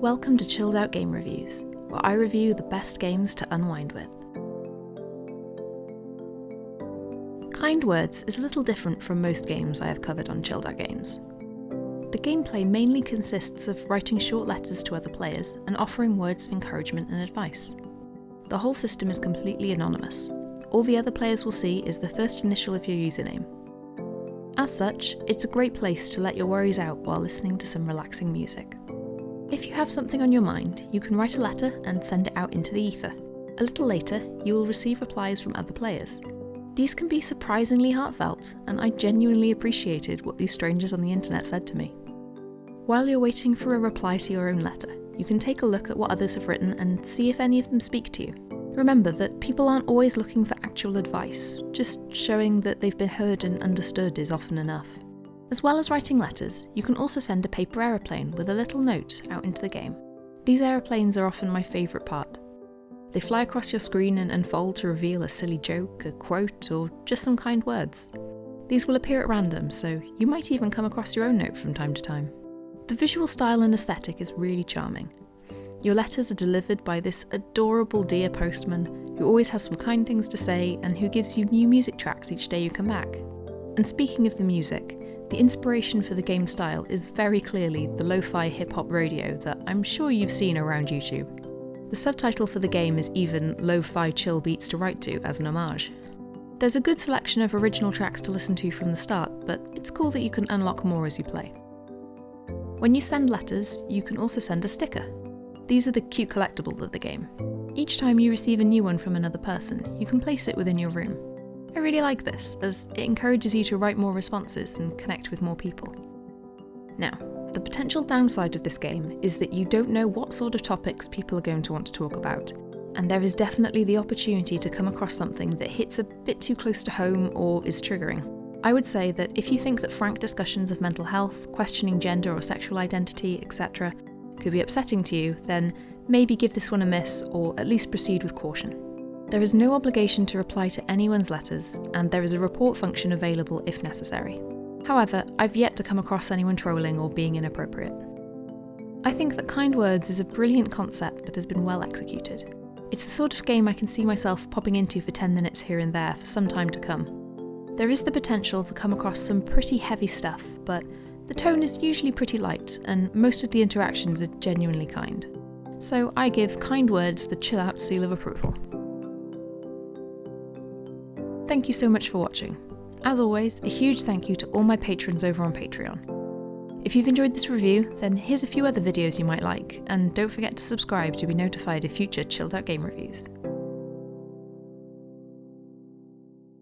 Welcome to Chilled Out Game Reviews, where I review the best games to unwind with. Kind Words is a little different from most games I have covered on Chilled Out Games. The gameplay mainly consists of writing short letters to other players and offering words of encouragement and advice. The whole system is completely anonymous. All the other players will see is the first initial of your username. As such, it's a great place to let your worries out while listening to some relaxing music. If you have something on your mind, you can write a letter and send it out into the ether. A little later, you will receive replies from other players. These can be surprisingly heartfelt, and I genuinely appreciated what these strangers on the internet said to me. While you're waiting for a reply to your own letter, you can take a look at what others have written and see if any of them speak to you. Remember that people aren't always looking for actual advice, just showing that they've been heard and understood is often enough. As well as writing letters, you can also send a paper aeroplane with a little note out into the game. These aeroplanes are often my favourite part. They fly across your screen and unfold to reveal a silly joke, a quote, or just some kind words. These will appear at random, so you might even come across your own note from time to time. The visual style and aesthetic is really charming. Your letters are delivered by this adorable dear postman who always has some kind things to say and who gives you new music tracks each day you come back. And speaking of the music, the inspiration for the game style is very clearly the lo-fi hip-hop radio that I'm sure you've seen around YouTube. The subtitle for the game is even lo-fi chill beats to write to as an homage. There's a good selection of original tracks to listen to from the start, but it's cool that you can unlock more as you play. When you send letters, you can also send a sticker. These are the cute collectibles of the game. Each time you receive a new one from another person, you can place it within your room. I really like this, as it encourages you to write more responses and connect with more people. Now, the potential downside of this game is that you don't know what sort of topics people are going to want to talk about, and there is definitely the opportunity to come across something that hits a bit too close to home or is triggering. I would say that if you think that frank discussions of mental health, questioning gender or sexual identity, etc., could be upsetting to you, then maybe give this one a miss or at least proceed with caution. There is no obligation to reply to anyone's letters, and there is a report function available if necessary. However, I've yet to come across anyone trolling or being inappropriate. I think that Kind Words is a brilliant concept that has been well executed. It's the sort of game I can see myself popping into for 10 minutes here and there for some time to come. There is the potential to come across some pretty heavy stuff, but the tone is usually pretty light, and most of the interactions are genuinely kind. So I give Kind Words the chill out seal of approval. Thank you so much for watching. As always, a huge thank you to all my patrons over on Patreon. If you've enjoyed this review, then here's a few other videos you might like, and don't forget to subscribe to be notified of future Chilled Out Game Reviews.